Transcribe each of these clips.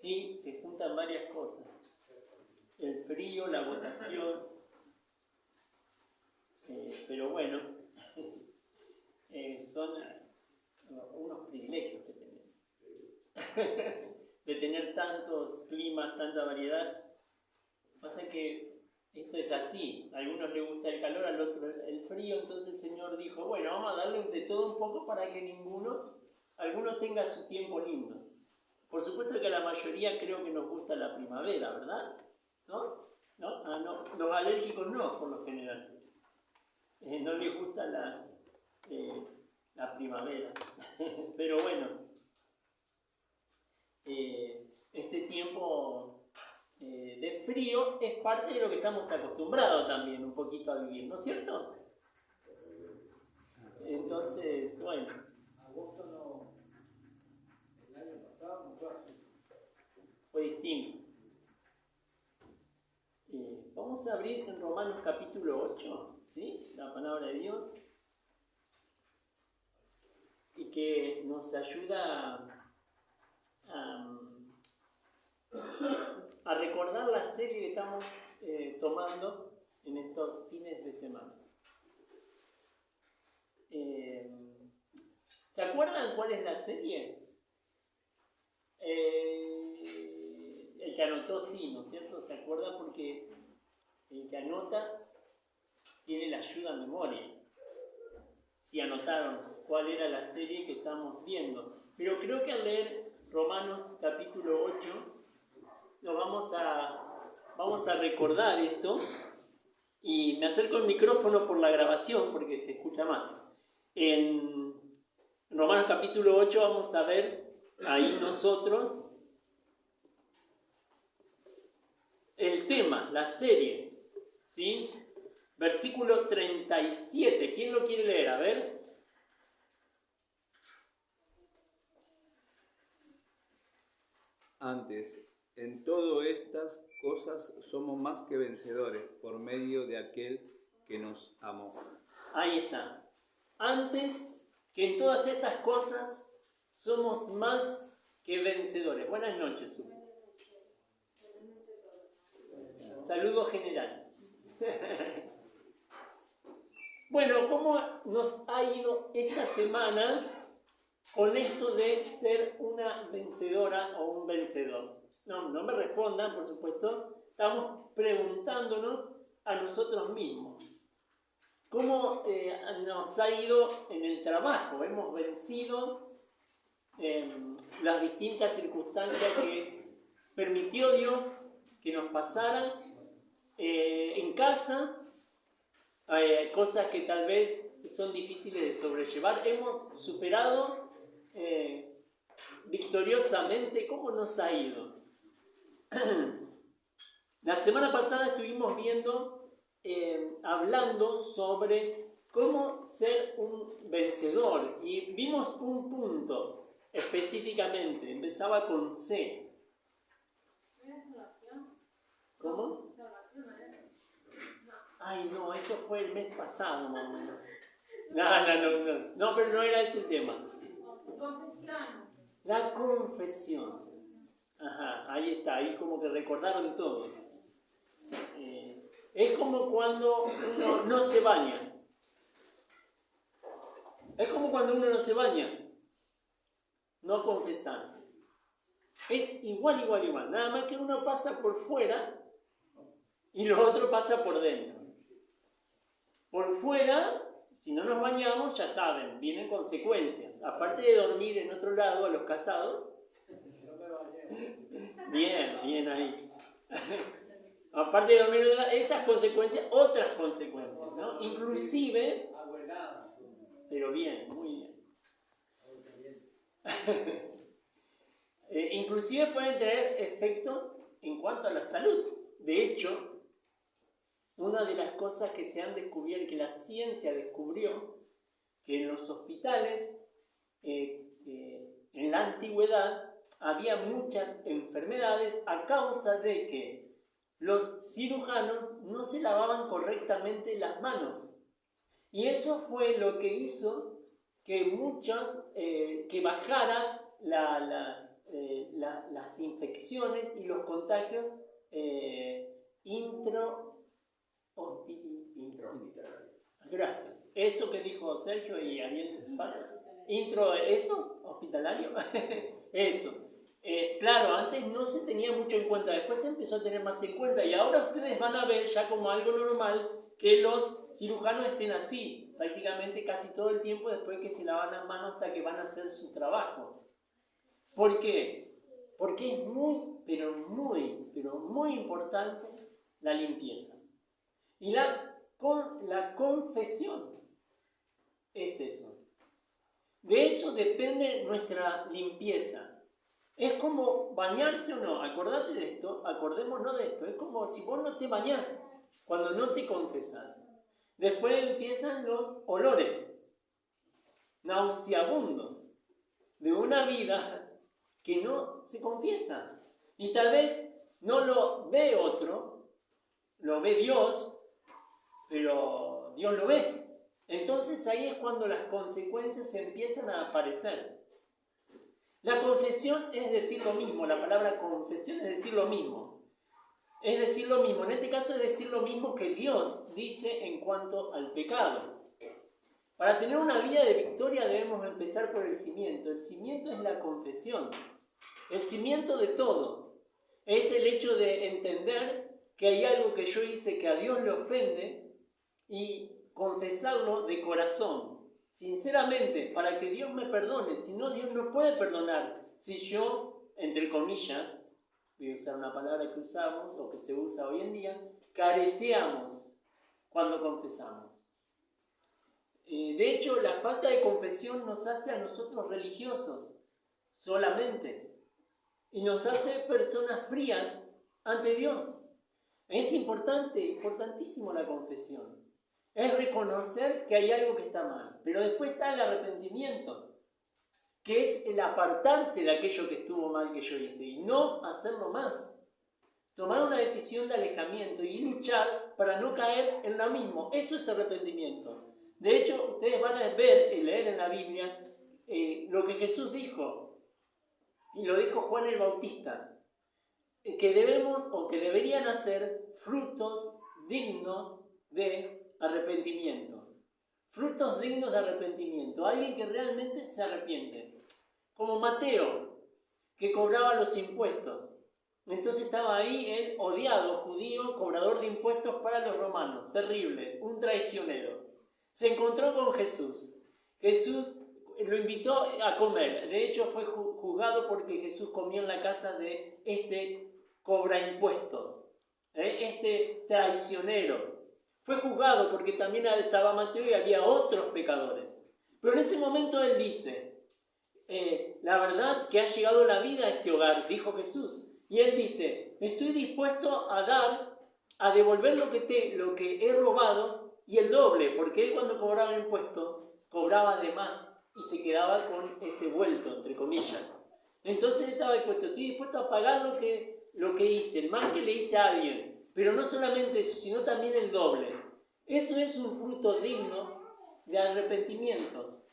Sí, se juntan varias cosas. El frío, la votación, pero bueno, son unos privilegios que tenemos. De tener tantos climas, tanta variedad. Pasa que esto es así, a algunos les gusta el calor, al otro el frío, entonces el Señor dijo, bueno, vamos a darle de todo un poco para que alguno tenga su tiempo lindo. Por supuesto que a la mayoría creo que nos gusta la primavera, ¿verdad? ¿No? ¿No? Ah, no. Los alérgicos no, por lo general. No les gusta la primavera. Pero bueno, este tiempo de frío es parte de lo que estamos acostumbrados también un poquito a vivir, ¿no es cierto? Entonces, bueno. Agosto no, el año pasado no fue así. Fue distinto. Vamos a abrir en Romanos capítulo 8, ¿sí? La palabra de Dios, y que nos ayuda a recordar la serie que estamos tomando en estos fines de semana. ¿Se acuerdan cuál es la serie? El que anotó sí, ¿no es cierto? ¿Se acuerda? Porque el que anota tiene la ayuda a memoria. Si anotaron cuál era la serie que estamos viendo. Pero creo que al leer Romanos capítulo 8 nos vamos a recordar esto. Y me acerco el micrófono por la grabación porque se escucha más. En Romanos capítulo 8 vamos a ver ahí nosotros el tema, la serie, ¿sí? Versículo 37. ¿Quién lo quiere leer? A ver. Antes, en todas estas cosas somos más que vencedores por medio de aquel que nos amó. Ahí está. Antes que en todas estas cosas somos más que vencedores. Buenas noches, Su. Saludo general. Bueno, ¿cómo nos ha ido esta semana con esto de ser una vencedora o un vencedor? No me respondan, por supuesto. Estamos preguntándonos a nosotros mismos. ¿Cómo nos ha ido en el trabajo? ¿Hemos vencido las distintas circunstancias que permitió Dios que nos pasaran? En casa, cosas que tal vez son difíciles de sobrellevar, hemos superado victoriosamente. ¿Cómo nos ha ido? La semana pasada estuvimos hablando sobre cómo ser un vencedor y vimos un punto específicamente, empezaba con C. ¿Cómo? Ay, no, eso fue el mes pasado, más o menos. No, pero no era ese el tema. Confesión. La confesión. Ajá, ahí está, ahí como que recordaron todo. Es como cuando uno no se baña. Es como cuando uno no se baña. No confesarse. Es igual. Nada más que uno pasa por fuera y lo otro pasa por dentro. Por fuera, si no nos bañamos, ya saben, vienen consecuencias. Aparte de dormir en otro lado, a los casados. Bien ahí. Aparte de dormir, esas consecuencias, otras consecuencias, ¿no? Inclusive, pero bien, muy bien. Inclusive pueden tener efectos en cuanto a la salud. De hecho, una de las cosas que se han descubierto, que la ciencia descubrió, que en los hospitales, en la antigüedad, había muchas enfermedades a causa de que los cirujanos no se lavaban correctamente las manos. Y eso fue lo que hizo que que bajara las infecciones y los contagios Gracias. Eso que dijo Sergio y Ariel. ¿Eso? ¿Hospitalario? Eso. Claro, antes no se tenía mucho en cuenta, después se empezó a tener más en cuenta y ahora ustedes van a ver ya como algo normal que los cirujanos estén así, prácticamente casi todo el tiempo después que se lavan las manos hasta que van a hacer su trabajo. ¿Por qué? Porque es muy importante la limpieza. Y la confesión es eso. De eso depende nuestra limpieza. Es como bañarse o no. Acordate de esto, acordémonos de esto. Es como si vos no te bañás cuando no te confesás. Después empiezan los olores nauseabundos de una vida que no se confiesa. Y tal vez no lo ve otro, lo ve Dios, pero Dios lo ve. Entonces ahí es cuando las consecuencias empiezan a aparecer. La confesión es decir lo mismo, la palabra confesión es decir lo mismo. Es decir lo mismo, en este caso es decir lo mismo que Dios dice en cuanto al pecado. Para tener una vida de victoria debemos empezar por el cimiento. El cimiento es la confesión. El cimiento de todo es el hecho de entender que hay algo que yo hice que a Dios le ofende y confesarlo de corazón, sinceramente, para que Dios me perdone. Si no, Dios no puede perdonar. Si yo, entre comillas, voy a usar una palabra que usamos o que se usa hoy en día, careteamos cuando confesamos. De hecho, la falta de confesión nos hace a nosotros religiosos solamente y nos hace personas frías ante Dios. Es importantísimo la confesión. Es reconocer que hay algo que está mal, pero después está el arrepentimiento, que es el apartarse de aquello que estuvo mal que yo hice y no hacerlo más. Tomar una decisión de alejamiento y luchar para no caer en lo mismo. Eso es arrepentimiento. De hecho, ustedes van a ver y leer en la Biblia lo que Jesús dijo, y lo dijo Juan el Bautista, que debemos o que deberían hacer frutos dignos de arrepentimiento. Frutos dignos de arrepentimiento. Alguien que realmente se arrepiente. Como Mateo, que cobraba los impuestos. Entonces estaba ahí el odiado judío, cobrador de impuestos para los romanos. Terrible, un traicionero. Se encontró con Jesús. Jesús lo invitó a comer. De hecho, fue juzgado porque Jesús comió en la casa de este cobra impuestos, este traicionero. Fue juzgado porque también estaba Mateo y había otros pecadores. Pero en ese momento él dice, la verdad que ha llegado la vida a este hogar, dijo Jesús. Y él dice, estoy dispuesto a devolver lo que he robado y el doble, porque él cuando cobraba impuestos, cobraba de más y se quedaba con ese vuelto, entre comillas. Entonces estaba dispuesto, estoy dispuesto a pagar lo que hice, el mal que le hice a alguien, pero no solamente eso, sino también el doble. Eso es un fruto digno de arrepentimientos.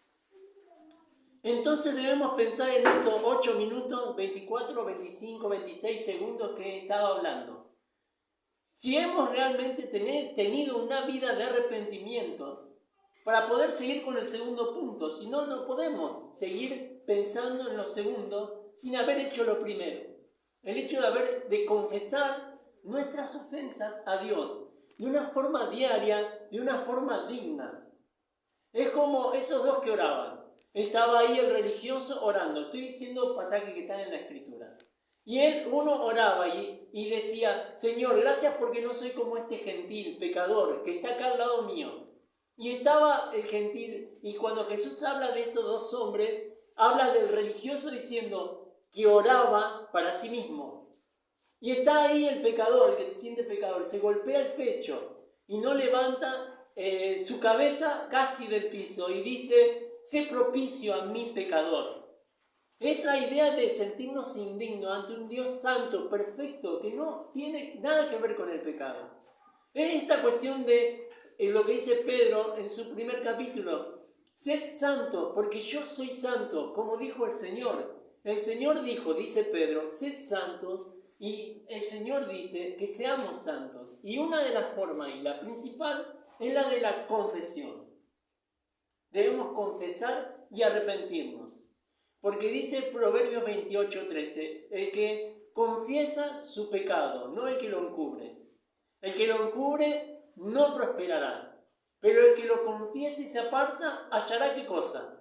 Entonces debemos pensar en estos 8 minutos, 24, 25, 26 segundos que he estado hablando. Si hemos realmente tenido una vida de arrepentimiento, para poder seguir con el segundo punto, si no, no podemos seguir pensando en lo segundo sin haber hecho lo primero. El hecho de confesar nuestras ofensas a Dios de una forma diaria, de una forma digna. Es como esos dos que oraban. Estaba ahí el religioso orando. Estoy diciendo pasajes que están en la Escritura. Y uno oraba y decía, Señor, gracias porque no soy como este gentil pecador que está acá al lado mío. Y estaba el gentil, y cuando Jesús habla de estos dos hombres, habla del religioso diciendo que oraba para sí mismo. Y está ahí el pecador, el que se siente pecador, se golpea el pecho y no levanta su cabeza casi del piso y dice, sé propicio a mi pecador. Es la idea de sentirnos indignos ante un Dios santo, perfecto, que no tiene nada que ver con el pecado. Es esta cuestión de lo que dice Pedro en su primer capítulo, sed santos, porque yo soy santo, como dijo el Señor. El Señor dijo, dice Pedro, sed santos, y el Señor dice que seamos santos. Y una de las formas, y la principal, es la de la confesión. Debemos confesar y arrepentirnos. Porque dice Proverbios 28:13, el que confiesa su pecado, no el que lo encubre. El que lo encubre no prosperará, pero el que lo confiese y se aparta, hallará ¿qué cosa?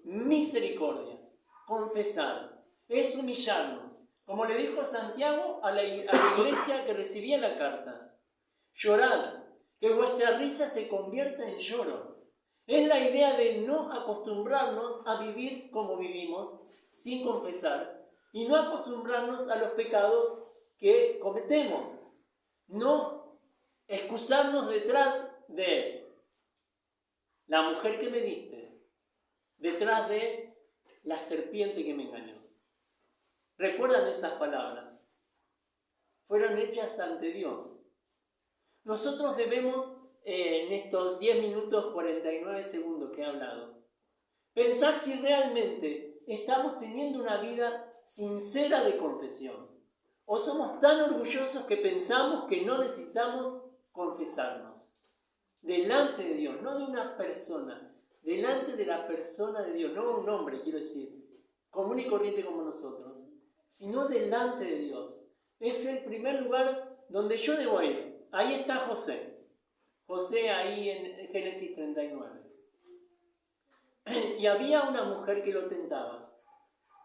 Misericordia. Confesar es humillarnos, como le dijo Santiago a la iglesia que recibía la carta. Llorad, que vuestra risa se convierta en lloro. Es la idea de no acostumbrarnos a vivir como vivimos, sin confesar, y no acostumbrarnos a los pecados que cometemos. No excusarnos detrás de la mujer que me diste, detrás de la serpiente que me engañó. ¿Recuerdan esas palabras? Fueron hechas ante Dios. Nosotros debemos, en estos 10 minutos 49 segundos que he hablado, pensar si realmente estamos teniendo una vida sincera de confesión. ¿O somos tan orgullosos que pensamos que no necesitamos confesarnos? Delante de Dios, no de una persona, delante de la persona de Dios, no un hombre, quiero decir, común y corriente como nosotros, sino delante de Dios. Es el primer lugar donde yo debo ir. Ahí está José. José ahí en Génesis 39. Y había una mujer que lo tentaba.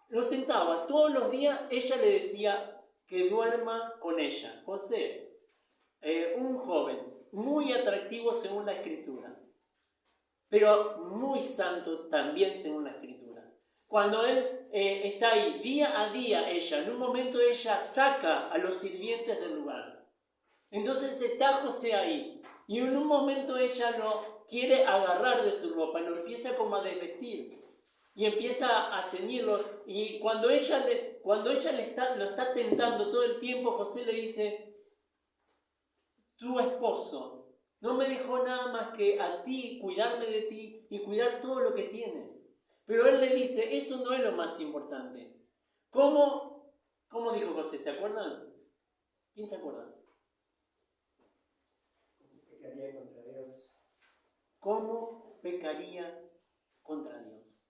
Lo tentaba todos los días, ella le decía que duerma con ella. José, un joven, muy atractivo según la Escritura, pero muy santo también según la Escritura. Cuando él está ahí, día a día ella, en un momento ella saca a los sirvientes del lugar. Entonces está José ahí, y en un momento ella lo quiere agarrar de su ropa, lo empieza como a desvestir, y empieza a ceñirlo, y cuando ella lo está tentando todo el tiempo, José le dice, tu esposo no me dejó nada más que a ti, cuidarme de ti y cuidar todo lo que tiene. Pero él le dice, eso no es lo más importante. ¿Cómo dijo José? ¿Se acuerdan? ¿Quién se acuerda? Pecaría contra Dios. ¿Cómo pecaría contra Dios?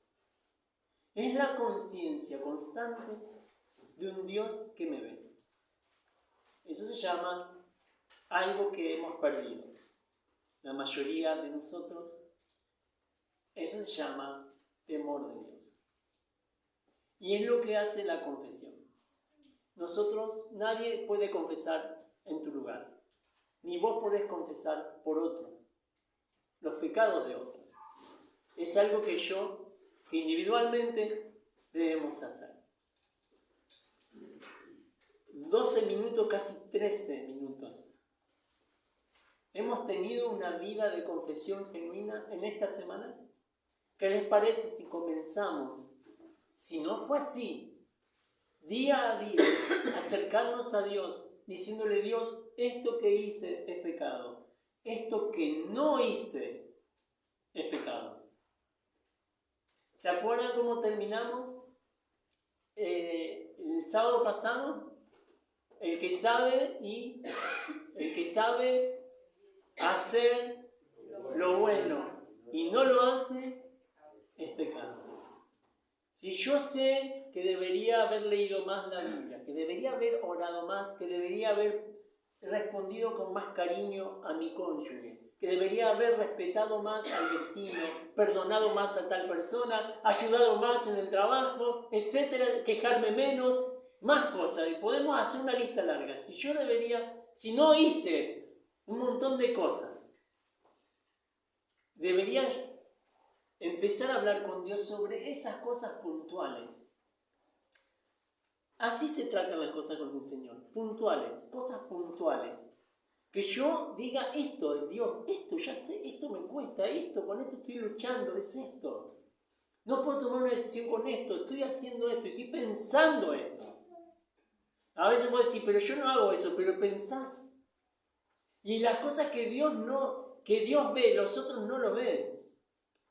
Es la conciencia constante de un Dios que me ve. Eso se llama algo que hemos perdido. La mayoría de nosotros, eso se llama temor de Dios. Y es lo que hace la confesión. Nosotros, nadie puede confesar en tu lugar. Ni vos podés confesar por otro los pecados de otro. Es algo que individualmente debemos hacer. 12 minutos, casi 13 minutos. ¿Hemos tenido una vida de confesión genuina en esta semana? ¿Qué les parece si comenzamos, si no fue así, día a día, acercarnos a Dios, diciéndole, Dios, esto que hice es pecado, esto que no hice es pecado? ¿Se acuerdan cómo terminamos el sábado pasado? El que sabe hacer lo bueno y no lo hace, es pecado. Si yo sé que debería haber leído más la Biblia, que debería haber orado más, que debería haber respondido con más cariño a mi cónyuge, que debería haber respetado más al vecino, perdonado más a tal persona, ayudado más en el trabajo, etcétera, quejarme menos, más cosas, y podemos hacer una lista larga. Si no hice un montón de cosas, debería empezar a hablar con Dios sobre esas cosas puntuales. Así se tratan las cosas con el Señor, puntuales, cosas puntuales. Que yo diga esto, Dios, esto ya sé, esto me cuesta, esto, con esto estoy luchando, es esto. No puedo tomar una decisión con esto, estoy haciendo esto, estoy pensando esto. A veces puedo decir, pero yo no hago eso, pero pensás. Y las cosas que Dios ve, los otros no lo ven.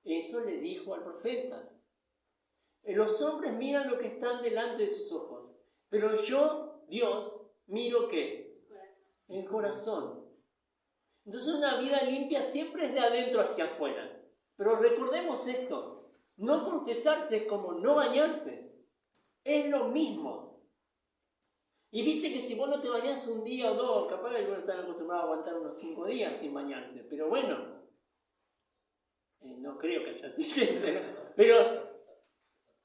Eso le dijo al profeta. Los hombres miran lo que están delante de sus ojos, pero yo, Dios, miro ¿qué? El corazón. Entonces una vida limpia siempre es de adentro hacia afuera. Pero recordemos esto, no confesarse es como no bañarse, es lo mismo. Y viste que si vos no te bañás un día o dos, capaz que algunos están acostumbrados a aguantar unos 5 días sin bañarse, pero bueno, no creo que haya así, pero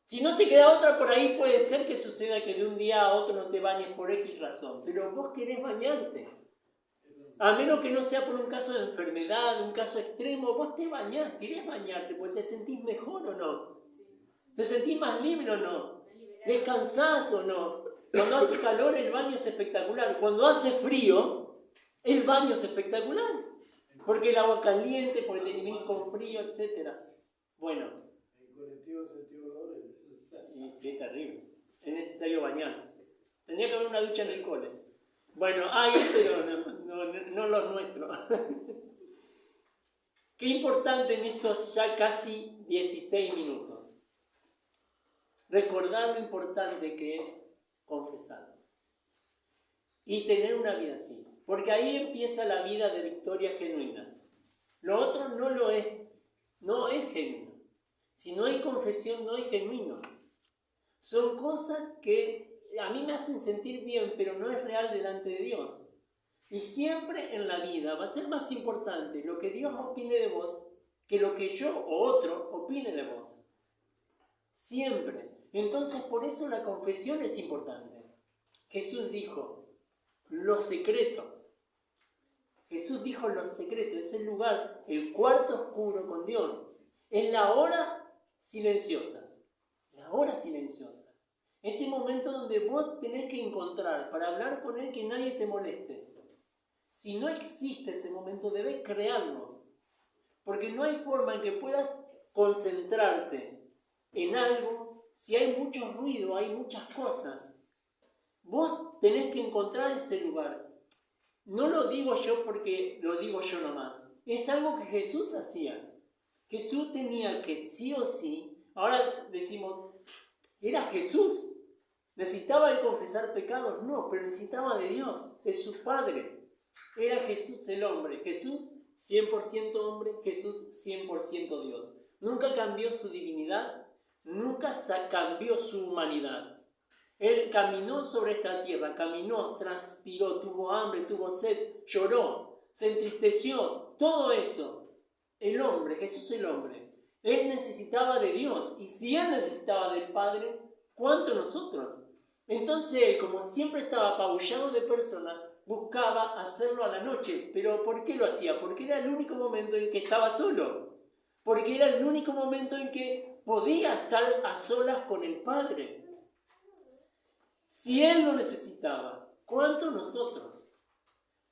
si no te queda otra por ahí, puede ser que suceda que de un día a otro no te bañes por X razón, pero vos querés bañarte. A menos que no sea por un caso de enfermedad, un caso extremo, vos te bañás, querés bañarte, porque te sentís mejor o no. ¿Te sentís más libre o no? ¿Descansás o no? Cuando hace calor el baño es espectacular. Cuando hace frío, el baño es espectacular. Porque el agua caliente, porque te dividís con frío, etc. Bueno. El colectivo sentido olor Y sí, es terrible. Es necesario bañarse. Tendría que haber una ducha en el cole. Bueno, pero no los nuestros. Qué importante en estos ya casi 16 minutos. Recordar lo importante que es confesarnos. Y tener una vida así. Porque ahí empieza la vida de victoria genuina. Lo otro no lo es. No es genuino. Si no hay confesión, no es genuino. Son cosas que a mí me hacen sentir bien, pero no es real delante de Dios. Y siempre en la vida va a ser más importante lo que Dios opine de vos que lo que yo o otro opine de vos. Siempre. Entonces por eso la confesión es importante. Jesús dijo, lo secreto. Jesús dijo lo secreto, es el lugar, el cuarto oscuro con Dios. Es la hora silenciosa. La hora silenciosa. Ese momento donde vos tenés que encontrar para hablar con Él que nadie te moleste. Si no existe ese momento, debes crearlo. Porque no hay forma en que puedas concentrarte en algo si hay mucho ruido, hay muchas cosas. Vos tenés que encontrar ese lugar. No lo digo yo porque lo digo yo nomás. Es algo que Jesús hacía. Jesús tenía que sí o sí, ahora decimos, era Jesús. ¿Necesitaba él confesar pecados? No, pero necesitaba de Dios, de su Padre. Era Jesús el hombre. Jesús 100% hombre, Jesús 100% Dios. Nunca cambió su divinidad, nunca cambió su humanidad. Él caminó sobre esta tierra, caminó, transpiró, tuvo hambre, tuvo sed, lloró, se entristeció, todo eso. El hombre, Jesús el hombre, él necesitaba de Dios, y si él necesitaba del Padre, ¿cuánto nosotros? Entonces él, como siempre estaba apabullado de personas, buscaba hacerlo a la noche. ¿Pero por qué lo hacía? Porque era el único momento en que estaba solo. Porque era el único momento en que podía estar a solas con el Padre. Si él lo necesitaba, ¿cuánto nosotros?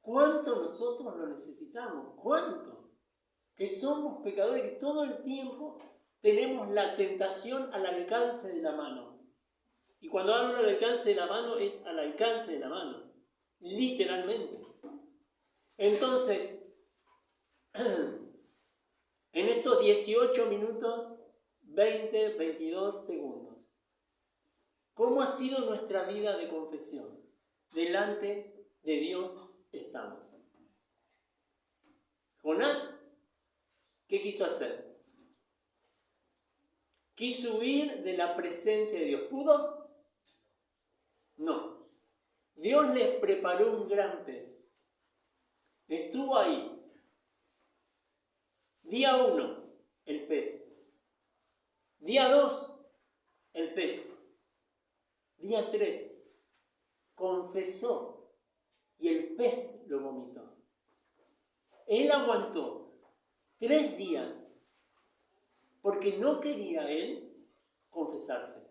¿Cuánto nosotros lo necesitamos? ¿Cuánto? Que somos pecadores, que todo el tiempo tenemos la tentación al alcance de la mano. Y cuando hablo al alcance de la mano, es al alcance de la mano. Literalmente. Entonces, en estos 18 minutos, 20, 22 segundos, ¿cómo ha sido nuestra vida de confesión? Delante de Dios estamos. Jonás, ¿qué quiso hacer? Quiso huir de la presencia de Dios. ¿Pudo? No. Dios les preparó un gran pez. Estuvo ahí. Día 1, el pez. Día 2, el pez. Día 3, confesó y el pez lo vomitó. Él aguantó 3 días porque no quería él confesarse.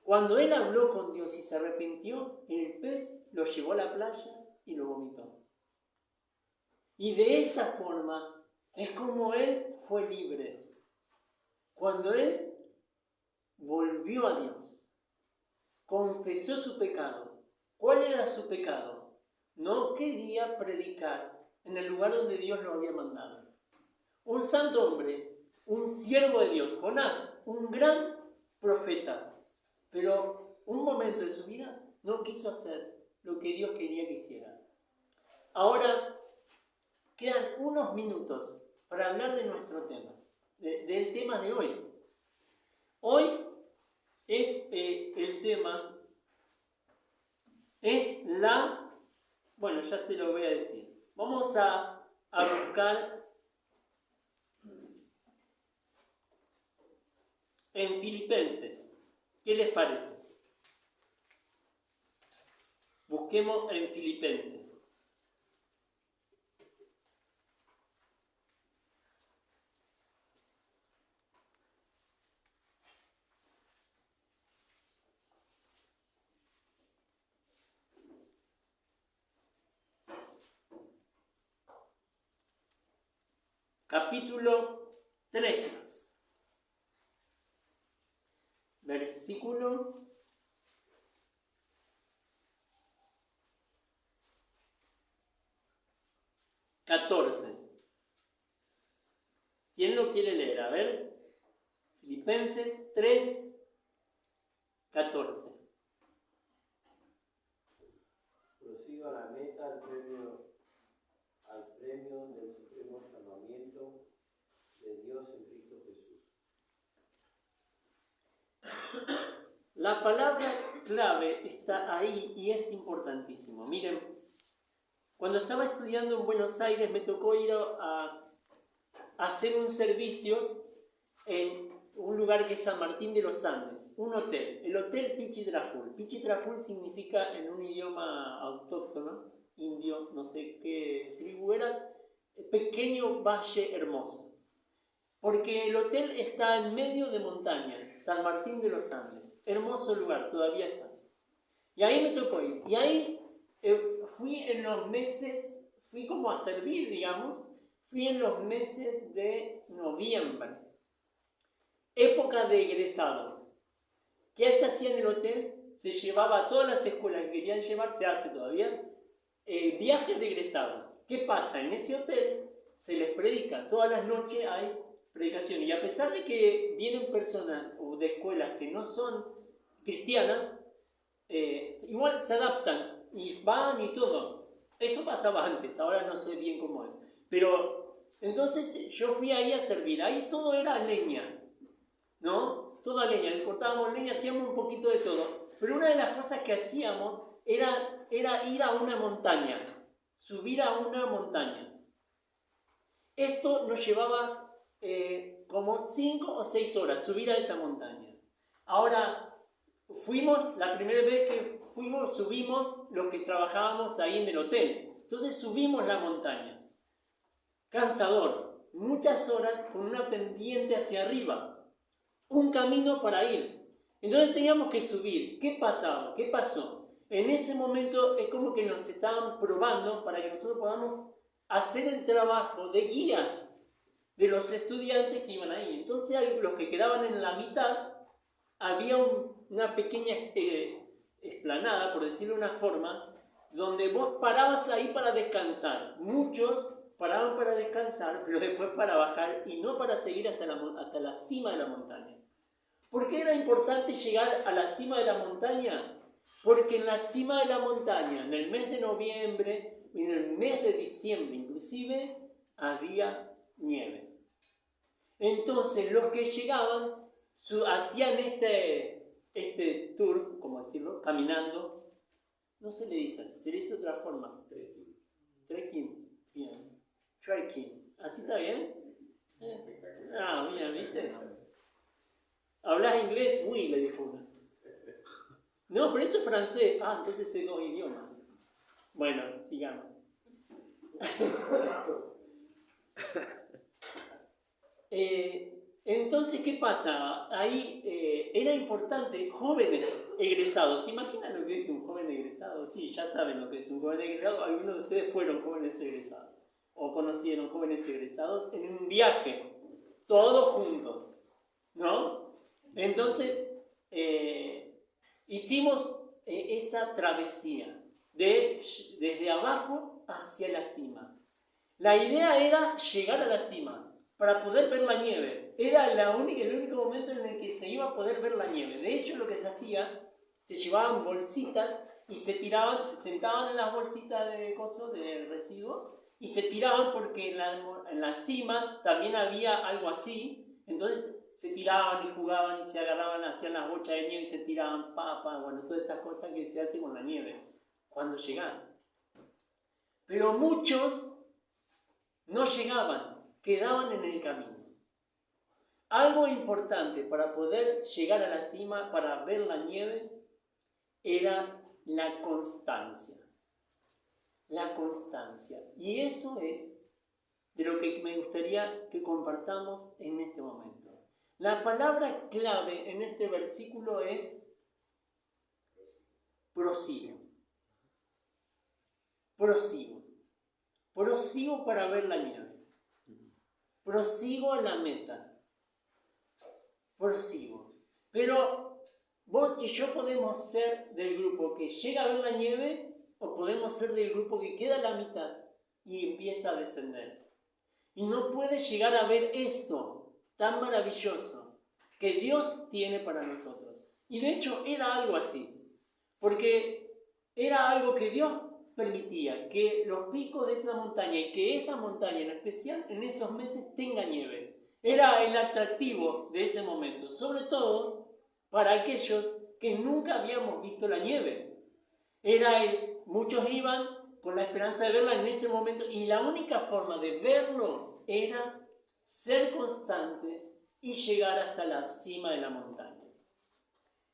Cuando él habló con Dios y se arrepintió, el pez lo llevó a la playa y lo vomitó. Y de esa forma es como él fue libre. Cuando él volvió a Dios, confesó su pecado. ¿Cuál era su pecado? No quería predicar en el lugar donde Dios lo había mandado. Un santo hombre un siervo de Dios, Jonás, un gran profeta, pero un momento de su vida no quiso hacer lo que Dios quería que hiciera. Ahora quedan unos minutos para hablar de nuestros temas, del tema de hoy. Hoy es el tema, es bueno, ya se lo voy a decir. Vamos a buscar en Filipenses. ¿Qué les parece? Busquemos en Filipenses. Capítulo 3, versículo 14. ¿Quién lo quiere leer? A ver, Filipenses 3, 14. Prosigo a la meta, al premio del supremo llamamiento de Dios en Cristo Jesús. La palabra clave está ahí y es importantísimo. Miren, cuando estaba estudiando en Buenos Aires me tocó ir a hacer un servicio en un lugar que es San Martín de los Andes, un hotel, el Hotel Pichitraful. Pichitraful significa en un idioma autóctono, indio, no sé qué tribu era, pequeño valle hermoso. Porque el hotel está en medio de montaña, San Martín de los Andes, hermoso lugar, todavía está. Y ahí me tocó ir, y ahí fui en los meses, fui como a servir, digamos, fui en los meses de noviembre, época de egresados. ¿Qué se hacía en el hotel? Se llevaba a todas las escuelas que querían llevar, se hace todavía, viajes de egresados. ¿Qué pasa? En ese hotel se les predica, todas las noches hay predicación, y a pesar de que vienen personas de escuelas que no son cristianas, igual se adaptan y van y todo. Eso pasaba antes, ahora no sé bien cómo es. Pero entonces yo fui ahí a servir, ahí todo era leña, ¿no? Toda leña, cortábamos leña, hacíamos un poquito de todo. Pero una de las cosas que hacíamos era ir a una montaña, subir a una montaña. Esto nos llevaba como 5 o 6 horas subir a esa montaña. Ahora, la primera vez que fuimos, subimos los que trabajábamos ahí en el hotel. Entonces subimos la montaña. Cansador, muchas horas con una pendiente hacia arriba. Un camino para ir. Entonces teníamos que subir. ¿Qué pasaba? ¿Qué pasó? En ese momento es como que nos estaban probando para que nosotros podamos hacer el trabajo de guías de los estudiantes que iban ahí. Entonces los que quedaban en la mitad, había una pequeña explanada, por decirlo de una forma, donde vos parabas ahí para descansar. Muchos paraban para descansar, pero después para bajar y no para seguir hasta la cima de la montaña. ¿Por qué era importante llegar a la cima de la montaña? Porque en la cima de la montaña, en el mes de noviembre, en el mes de diciembre inclusive, había nieve. Entonces los que llegaban hacían este tour, como decirlo, caminando. No se le dice así, se le dice de otra forma. Trekking. Bien. Trekking. ¿Así está bien? Ah, mira, ¿viste? ¿Hablas inglés? Uy, le dijo una. No, pero eso es francés. Ah, entonces sé 2 idiomas. Bueno, sigamos. Entonces, ¿qué pasa? Ahí era importante, jóvenes egresados. ¿Se imaginan lo que es un joven egresado? Sí, ya saben lo que es un joven egresado. Algunos de ustedes fueron jóvenes egresados o conocieron jóvenes egresados en un viaje, todos juntos, ¿no? Entonces, hicimos esa travesía desde abajo hacia la cima. La idea era llegar a la cima para poder ver la nieve. nieve. Era el único momento en el que se iba a poder ver la nieve. De hecho, lo que se hacía, se llevaban bolsitas y se tiraban, se sentaban en las bolsitas de residuo y se tiraban porque en la cima también había algo así. Entonces se tiraban y jugaban y se agarraban, hacían las bochas de nieve y se tiraban papas, bueno, todas esas cosas que se hacen con la nieve cuando llegás. Pero muchos no llegaban, quedaban en el camino. Algo importante para poder llegar a la cima, para ver la nieve, era la constancia. La constancia. Y eso es de lo que me gustaría que compartamos en este momento. La palabra clave en este versículo es prosigo. Prosigo. Prosigo para ver la nieve. Prosigo a la meta. Prosigo. Pero vos y yo podemos ser del grupo que llega a ver la nieve o podemos ser del grupo que queda a la mitad y empieza a descender. Y no puede llegar a ver eso tan maravilloso que Dios tiene para nosotros. Y de hecho era algo así, porque era algo que Dios permitía, que los picos de esa montaña y que esa montaña en especial en esos meses tenga nieve. Era el atractivo de ese momento, sobre todo para aquellos que nunca habíamos visto la nieve. Muchos iban con la esperanza de verla en ese momento y la única forma de verlo era ser constantes y llegar hasta la cima de la montaña.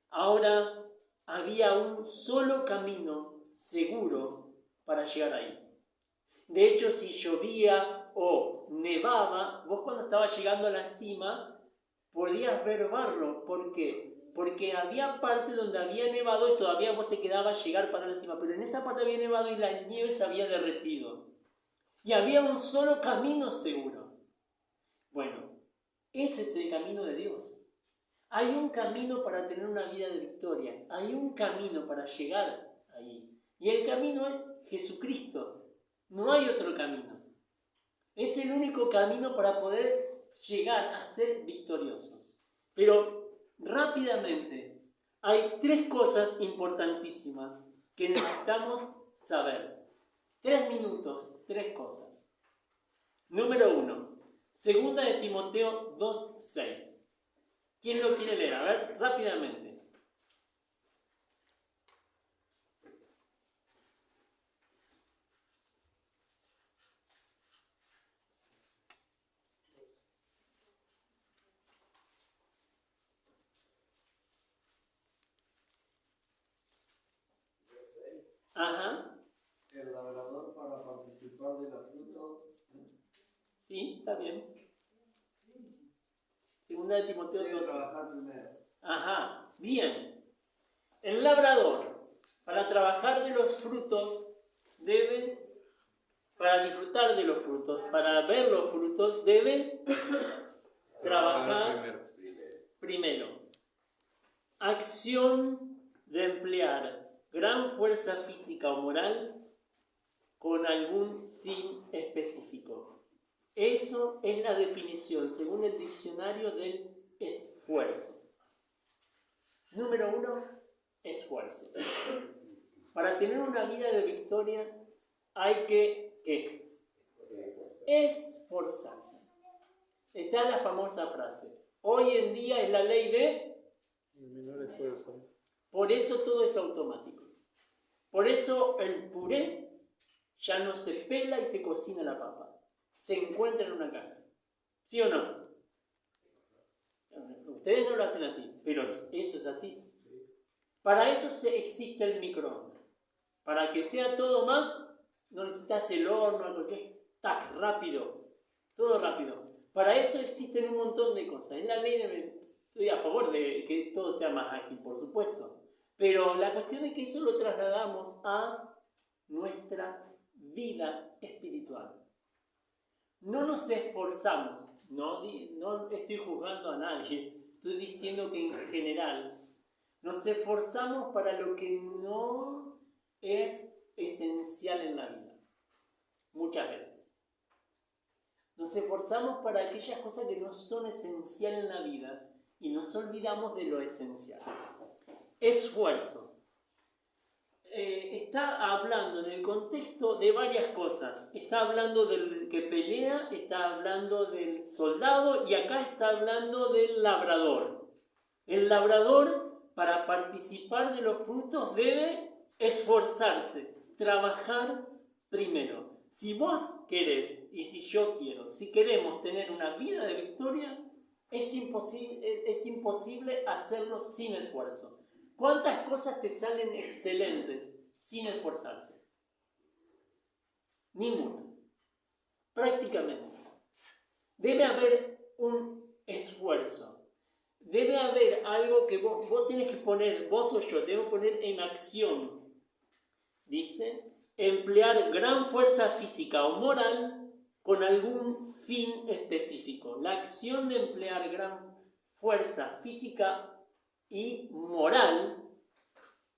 Ahora había un solo camino seguro para llegar ahí. De hecho, si llovía o nevaba, vos cuando estabas llegando a la cima podías ver barro. ¿Por qué? Porque había parte donde había nevado y todavía vos te quedaba llegar para la cima, pero en esa parte había nevado y la nieve se había derretido. Y había un solo camino seguro. Bueno, ese es el camino de Dios. Hay un camino para tener una vida de victoria. Hay un camino para llegar ahí. Y el camino es Jesucristo. No hay otro camino. Es el único camino para poder llegar a ser victoriosos. Pero rápidamente, hay 3 cosas importantísimas que necesitamos saber. 3 minutos, 3 cosas. Número 1, 2 de Timoteo 2:6. ¿Quién lo quiere leer? A ver, rápidamente. Ajá. El labrador para participar de la fruta. Sí, está bien. 2 de Timoteo Debe 2:6. trabajar primero. Ajá, bien. El labrador, para trabajar de los frutos, para disfrutar de los frutos, para ver los frutos, debe trabajar primero. Acción de emplear gran fuerza física o moral con algún fin específico. Eso es la definición, según el diccionario, del esfuerzo. Número 1, esfuerzo. Para tener una vida de victoria hay que, ¿qué? Esforzarse. Está la famosa frase. Hoy en día es la ley de menor esfuerzo. Por eso todo es automático. Por eso el puré ya no se pela y se cocina la papa. Se encuentra en una caja. ¿Sí o no? Ustedes no lo hacen así, pero eso es así. Para eso existe el microondas. Para que sea todo más, no necesitas el horno, algo así. Tac, rápido. Todo rápido. Para eso existen un montón de cosas. Es la ley de... Estoy a favor de que todo sea más ágil, por supuesto. Pero la cuestión es que eso lo trasladamos a nuestra vida espiritual. No nos esforzamos. No estoy juzgando a nadie. Estoy diciendo que en general nos esforzamos para lo que no es esencial en la vida. Muchas veces. Nos esforzamos para aquellas cosas que no son esenciales en la vida y nos olvidamos de lo esencial. Esfuerzo. Está hablando en el contexto de varias cosas. Está hablando del que pelea, está hablando del soldado y acá está hablando del labrador. El labrador, para participar de los frutos, debe esforzarse, trabajar primero. Si vos querés, y si yo quiero, si queremos tener una vida de victoria, es imposible hacerlo sin esfuerzo. ¿Cuántas cosas te salen excelentes sin esforzarse? Ninguna. Prácticamente. Debe haber un esfuerzo. Debe haber algo que vos tenés que poner, vos o yo, debemos poner en acción. Dice, emplear gran fuerza física o moral con algún fin específico. La acción de emplear gran fuerza física y moral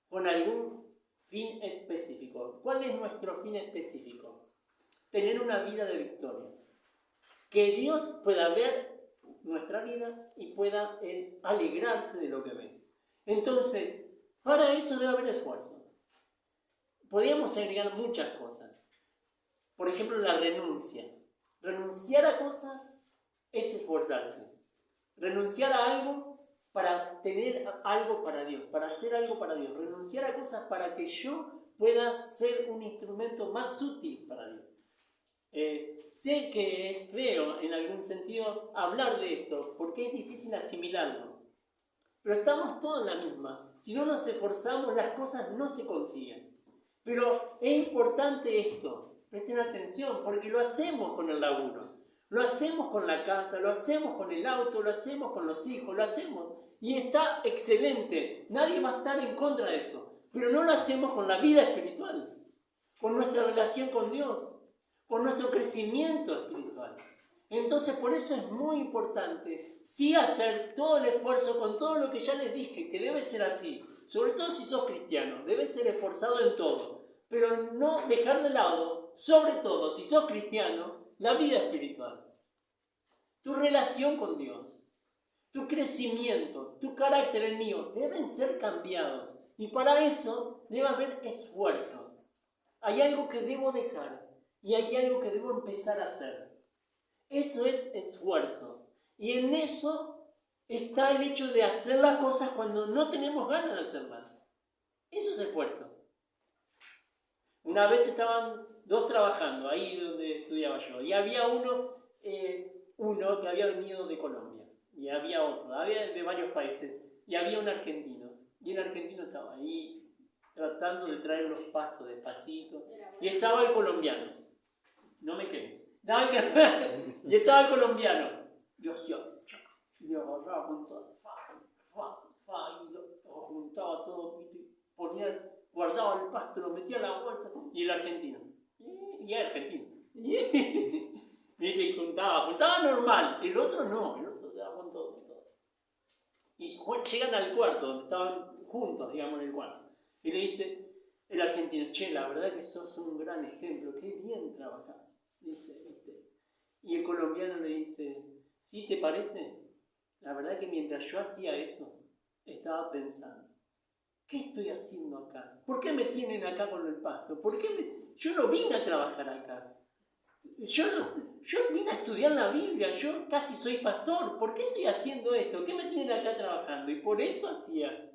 con algún fin específico. ¿Cuál es nuestro fin específico? Tener una vida de victoria. Que Dios pueda ver nuestra vida y pueda alegrarse de lo que ve. Entonces, para eso debe haber esfuerzo. Podríamos agregar muchas cosas. Por ejemplo, la renuncia. Renunciar a cosas es esforzarse. Renunciar a algo para tener algo para Dios, para hacer algo para Dios. Renunciar a cosas para que yo pueda ser un instrumento más útil para Dios. Sé que es feo en algún sentido hablar de esto, porque es difícil asimilarlo. Pero estamos todos en la misma. Si no nos esforzamos, las cosas no se consiguen. Pero es importante esto. Presten atención, porque lo hacemos con el laburo. Lo hacemos con la casa, lo hacemos con el auto, lo hacemos con los hijos, lo hacemos. Y está excelente. Nadie va a estar en contra de eso. Pero no lo hacemos con la vida espiritual, con nuestra relación con Dios, con nuestro crecimiento espiritual. Entonces, por eso es muy importante sí hacer todo el esfuerzo con todo lo que ya les dije, que debe ser así. Sobre todo si sos cristiano, debes ser esforzado en todo. Pero no dejar de lado, sobre todo si sos cristiano, la vida espiritual. Tu relación con Dios. Tu crecimiento, tu carácter, el mío, deben ser cambiados. Y para eso debe haber esfuerzo. Hay algo que debo dejar y hay algo que debo empezar a hacer. Eso es esfuerzo. Y en eso está el hecho de hacer las cosas cuando no tenemos ganas de hacerlas. Eso es esfuerzo. Una vez estaban dos trabajando, ahí donde estudiaba yo, y había uno que había venido de Colombia. Y había otro, había de varios países, y había un argentino. Y el argentino estaba ahí tratando de traer los pastos despacito. Y estaba el colombiano. No me crees. Y estaba el colombiano. Yo hacía, y le agarraba con todo, y lo juntaba todo, guardaba el pasto, lo metía en la bolsa. Y el argentino. Y el argentino. Y juntaba normal. El otro no, el otro quedaba con todo. Y llegan al cuarto, donde estaban juntos, digamos, en el cuarto. Y le dice el argentino, che, la verdad que sos un gran ejemplo, qué bien trabajás. Dice, ¿viste? Y el colombiano le dice, ¿sí te parece? La verdad que mientras yo hacía eso, estaba pensando, ¿qué estoy haciendo acá? ¿Por qué me tienen acá con el pasto? Yo no vine a trabajar acá. Yo vine a estudiar la Biblia, yo casi soy pastor. ¿Por qué estoy haciendo esto? ¿Qué me tienen acá trabajando? Y por eso hacía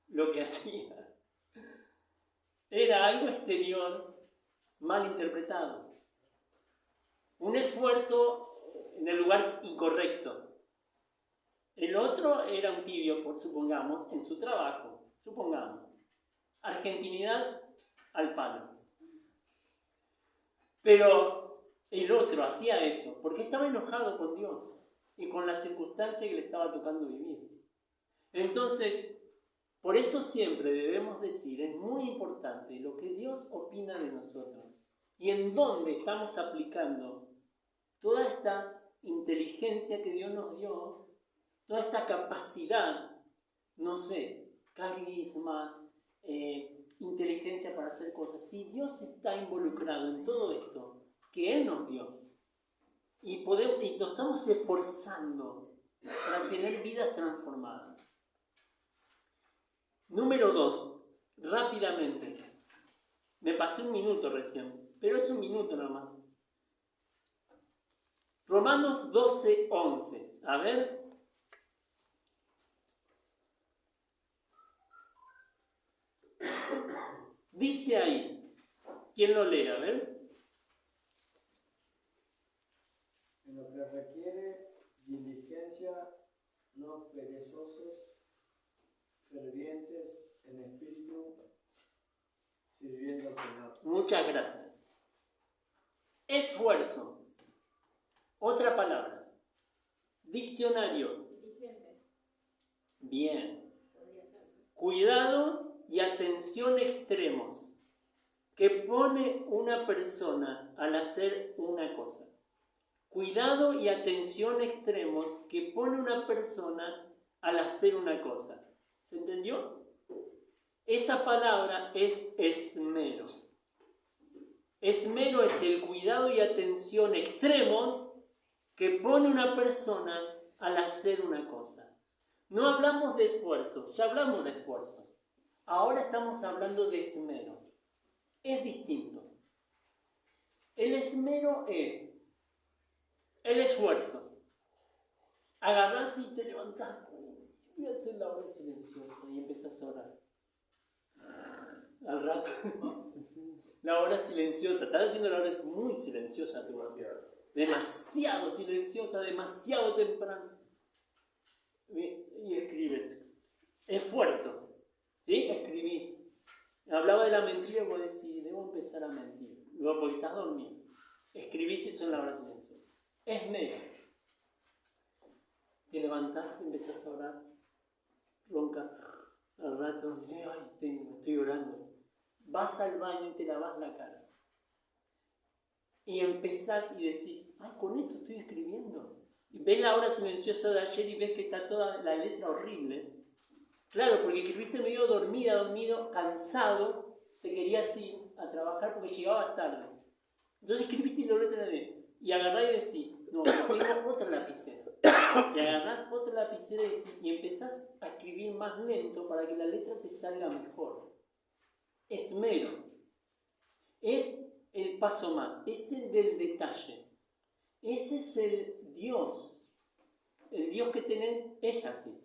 lo que hacía. Era algo exterior mal interpretado. Un esfuerzo en el lugar incorrecto. El otro era un tibio, supongamos, en su trabajo. Supongamos. Argentinidad al palo. Pero el otro hacía eso porque estaba enojado con Dios y con la circunstancia que le estaba tocando vivir. Entonces, por eso siempre debemos decir, es muy importante lo que Dios opina de nosotros y en dónde estamos aplicando toda esta inteligencia que Dios nos dio, toda esta capacidad, no sé, carisma, inteligencia para hacer cosas. Si Dios está involucrado en todo esto que Él nos dio, y nos estamos esforzando para tener vidas transformadas. Número 2, rápidamente. Me pasé un minuto recién, pero es un minuto nada más. Romanos 12:11. A ver. Dice ahí. ¿Quién lo lee? A ver. En lo que requiere diligencia, no perezosos, fervientes en espíritu, sirviendo al Señor. Muchas gracias. Esfuerzo. Otra palabra. Diccionario. Diligente. Bien. Podría ser. Cuidado y atención extremos que pone una persona al hacer una cosa. Cuidado y atención extremos que pone una persona al hacer una cosa. ¿Se entendió? Esa palabra es esmero. Esmero es el cuidado y atención extremos que pone una persona al hacer una cosa. No hablamos de esfuerzo, ya hablamos de esfuerzo. Ahora estamos hablando de esmero. Es distinto. El esmero es el esfuerzo. Agarrás y te levantás. Voy a hacer la hora silenciosa y empezás a orar. Al rato. La hora silenciosa. Estás haciendo la hora muy silenciosa tu oración. Demasiado silenciosa, demasiado temprano. Y escribe. Esfuerzo. ¿Sí? Escribís. Hablaba de la mentira y vos decís, debo empezar a mentir. Luego porque estás dormido. Escribís eso en la hora silenciosa. Esmero. Te levantás y empezás a orar. Ronca. Al rato dices, ay, estoy orando. Vas al baño y te lavas la cara. Y empezás y decís, ay, con esto estoy escribiendo. Y ves la hora silenciosa de ayer y ves que está toda la letra horrible. Claro, porque escribiste medio dormido, cansado, te querías ir a trabajar porque llegabas tarde. Entonces escribiste la letra y agarrás y decís, no, tengo otra lapicera. Y agarrás otra lapicera y empezás a escribir más lento para que la letra te salga mejor. Esmero. Es el paso más, es el del detalle. Ese es el Dios. El Dios que tenés es así.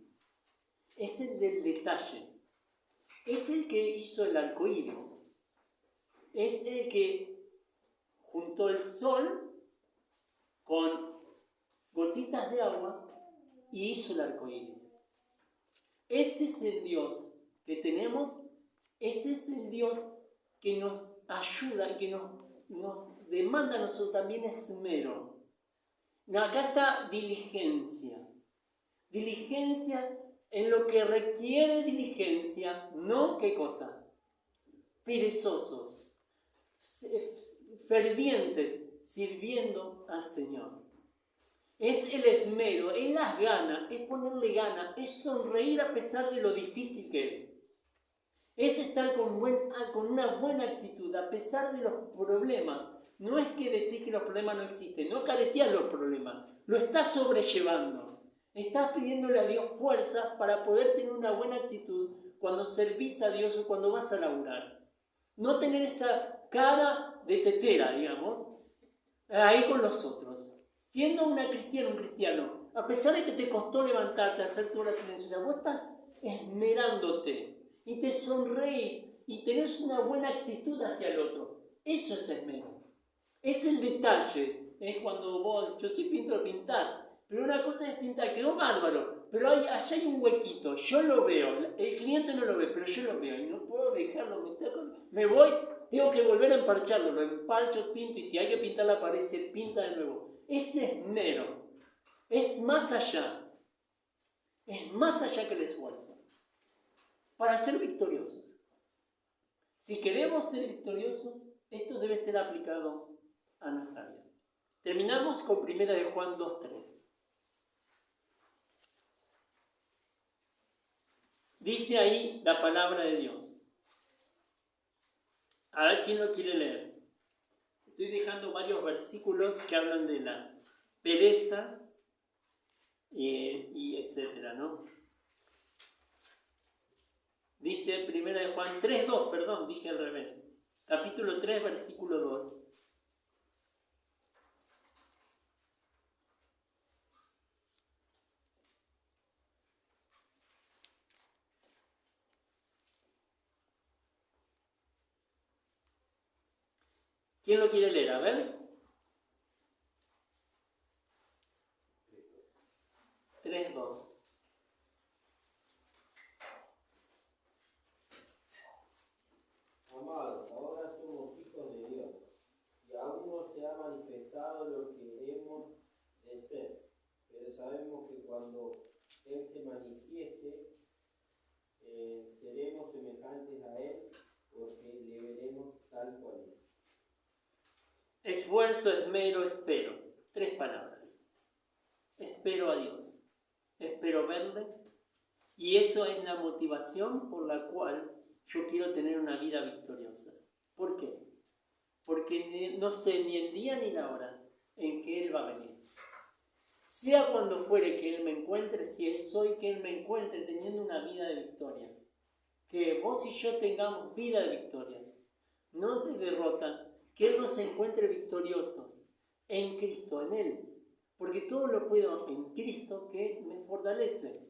Es el del detalle. Es el que hizo el arco iris. Es el que juntó el sol con gotitas de agua y hizo el arco iris. Ese es el Dios que tenemos. Ese es el Dios que nos ayuda y que nos demanda a nosotros también esmero. Acá está diligencia. Diligencia en lo que requiere diligencia, no ¿qué cosa? Perezosos, fervientes, sirviendo al Señor. Es el esmero, es las ganas, es ponerle ganas, es sonreír a pesar de lo difícil que es. Es estar con una buena actitud a pesar de los problemas. No es que decir que los problemas no existen, no careteas los problemas, lo estás sobrellevando. Estás pidiéndole a Dios fuerzas para poder tener una buena actitud cuando servís a Dios o cuando vas a laburar. No tener esa cara de tetera, digamos, ahí con los otros. Siendo una cristiana, un cristiano, a pesar de que te costó levantarte, hacer tu hora silenciosa, vos estás esmerándote. Y te sonreís y tenés una buena actitud hacia el otro. Eso es esmero. Es el detalle. Es cuando vos, yo soy pintor, pintás. Pero una cosa es pintar, quedó bárbaro. Pero allá hay un huequito, yo lo veo. El cliente no lo ve, pero yo lo veo. Y no puedo dejarlo. Me voy, tengo que volver a emparcharlo. Lo emparcho, pinto. Y si hay que pintar la pared, se pinta de nuevo. Es esmero. Es más allá. Es más allá que el esfuerzo. Para ser victoriosos. Si queremos ser victoriosos, esto debe estar aplicado a nuestra vida. Terminamos con 1 de Juan 2:3. Dice ahí la palabra de Dios. A ver quién lo quiere leer. Estoy dejando varios versículos que hablan de pereza y etcétera, ¿no? Dice 1 de Juan 3:2, perdón, dije al revés. Capítulo 3, versículo 2. ¿Quién lo quiere leer? A ver. 3:2. Amados, ahora somos hijos de Dios, y aún no se ha manifestado lo que hemos de ser, pero sabemos que cuando Él se manifieste, seremos semejantes a Él, porque le veremos tal cual es. Esfuerzo, esmero, espero. 3 palabras. Espero a Dios. Espero verle. Y eso es la motivación por la cual yo quiero tener una vida victoriosa. ¿Por qué? Porque no sé ni el día ni la hora en que Él va a venir. Sea cuando fuere que Él me encuentre, si es hoy que Él me encuentre teniendo una vida de victoria. Que vos y yo tengamos vida de victorias, no de derrotas. Que Él nos encuentre victoriosos en Cristo, en Él. Porque todo lo puedo en Cristo que me fortalece.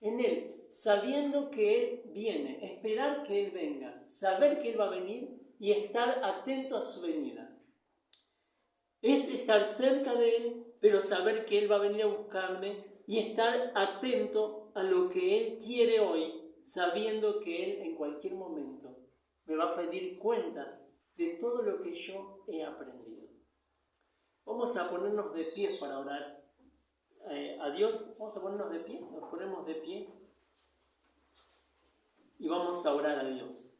En Él, sabiendo que Él viene, esperar que Él venga, saber que Él va a venir y estar atento a su venida. Es estar cerca de Él, pero saber que Él va a venir a buscarme y estar atento a lo que Él quiere hoy, sabiendo que Él en cualquier momento me va a pedir cuenta de todo lo que yo he aprendido. Vamos a ponernos de pie para orar a Dios. Vamos a ponernos de pie, nos ponemos de pie y vamos a orar a Dios.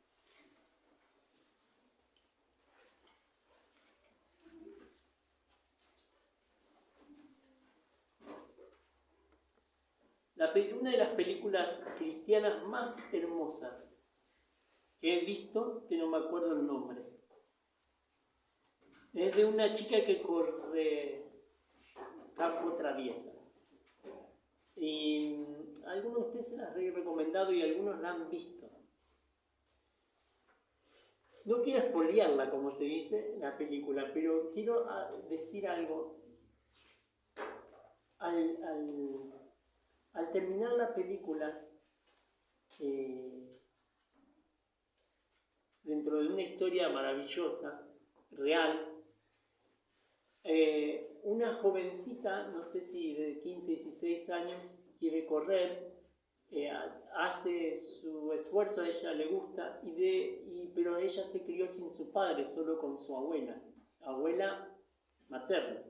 Una de las películas cristianas más hermosas que he visto, que no me acuerdo el nombre, es de una chica que corre campo traviesa. Y algunos de ustedes se las he recomendado y algunos la han visto. No quiero espolearla, como se dice, la película, pero quiero decir algo. Al terminar la película, dentro de una historia maravillosa, real, una jovencita, no sé si de 15, 16 años, quiere correr, hace su esfuerzo, a ella le gusta, pero ella se crió sin su padre, solo con su abuela materna.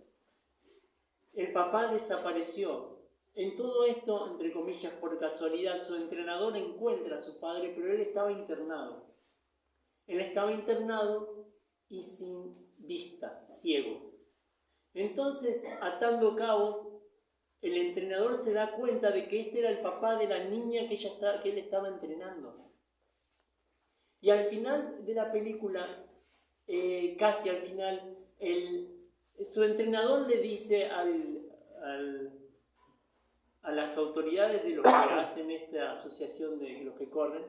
El papá desapareció. En todo esto, entre comillas, por casualidad, su entrenador encuentra a su padre, pero él estaba internado. Él estaba internado y sin vista, ciego. Entonces, atando cabos, el entrenador se da cuenta de que este era el papá de la niña que él estaba entrenando. Y al final de la película, casi al final, su entrenador le dice a las autoridades de los que hacen esta asociación de los que corren,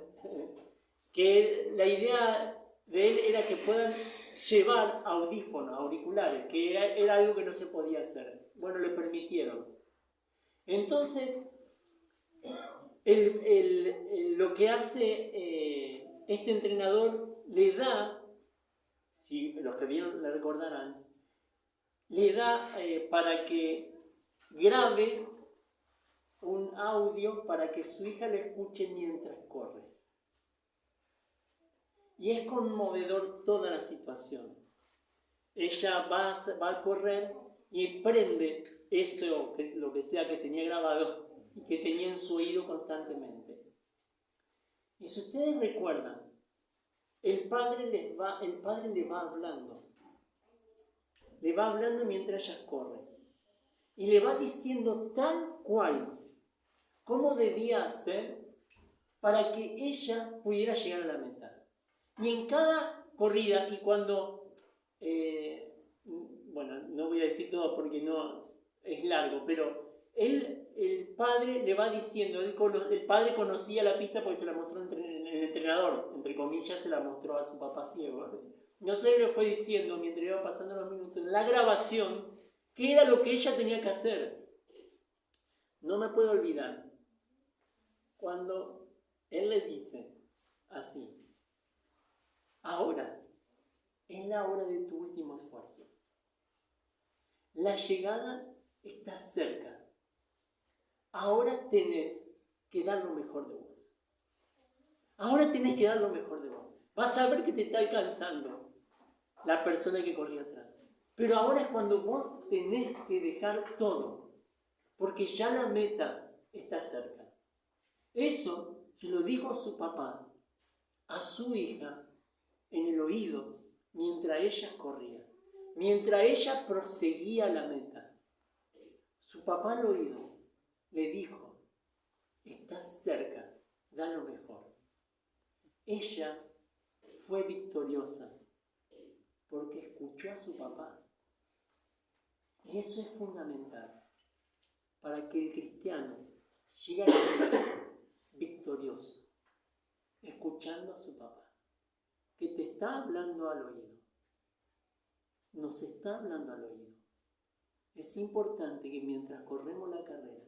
que la idea de él era que puedan llevar audífonos, auriculares, que era algo que no se podía hacer. Bueno, le permitieron. Entonces, lo que hace este entrenador le da, si los que vieron le recordarán, le da para que grabe un audio para que su hija lo escuche mientras corre. Y es conmovedor toda la situación. Ella va a correr y prende eso, lo que sea que tenía grabado y que tenía en su oído constantemente. Y si ustedes recuerdan, el padre le va hablando. Le va hablando mientras ella corre. Y le va diciendo tal cual cómo debía hacer para que ella pudiera llegar a la meta. Y en cada corrida, y cuando, bueno, no voy a decir todo porque no, es largo, pero el padre le va diciendo, el padre conocía la pista porque se la mostró el entrenador, entre comillas, se la mostró a su papá ciego. No sé, le fue diciendo mientras iba pasando los minutos en la grabación qué era lo que ella tenía que hacer. No me puedo olvidar cuando él le dice así: ahora es la hora de tu último esfuerzo. La llegada está cerca. Ahora tenés que dar lo mejor de vos. Ahora tenés que dar lo mejor de vos. Vas a ver que te está alcanzando la persona que corría atrás. Pero ahora es cuando vos tenés que dejar todo, porque ya la meta está cerca. Eso se lo dijo su papá a su hija en el oído mientras ella corría, mientras ella proseguía la meta. Su papá al oído le dijo: estás cerca, da lo mejor. Ella fue victoriosa porque escuchó a su papá. Y eso es fundamental para que el cristiano llegue a ser victorioso, escuchando a su papá, que te está hablando al oído. Nos está hablando al oído. Es importante que mientras corremos la carrera,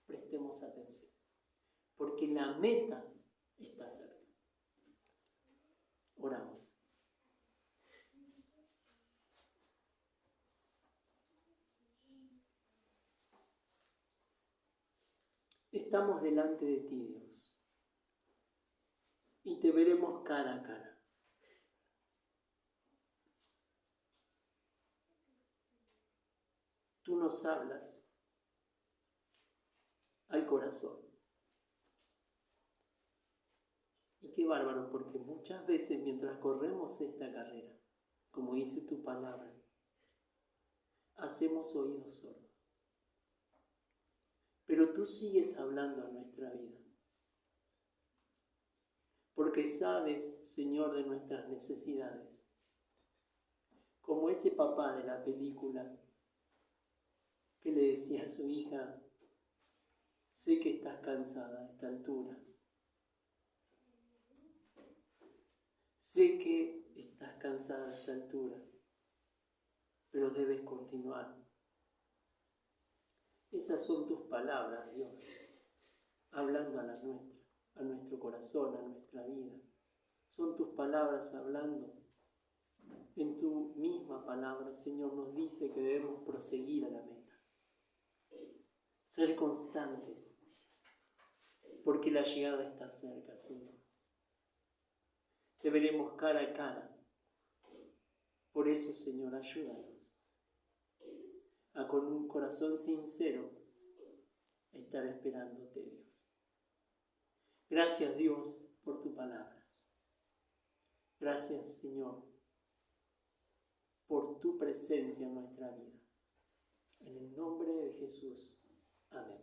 prestemos atención, porque la meta está cerca. Oramos. Estamos delante de ti, Dios, y te veremos cara a cara. Tú nos hablas al corazón. Y qué bárbaro, porque muchas veces mientras corremos esta carrera, como dice tu palabra, hacemos oídos sordos. Pero tú sigues hablando a nuestra vida. Porque sabes, Señor, de nuestras necesidades. Como ese papá de la película que le decía a su hija: sé que estás cansada a esta altura. Sé que estás cansada a esta altura, pero debes continuar. Esas son tus palabras, Dios, hablando a nuestro corazón, a nuestra vida. Son tus palabras hablando. En tu misma palabra, Señor, nos dice que debemos proseguir a la meta. Ser constantes, porque la llegada está cerca, Señor. Te veremos cara a cara. Por eso, Señor, ayúdanos a con un corazón sincero estar esperándote, Dios. Gracias, Dios, por tu palabra. Gracias, Señor, por tu presencia en nuestra vida. En el nombre de Jesús. Amén.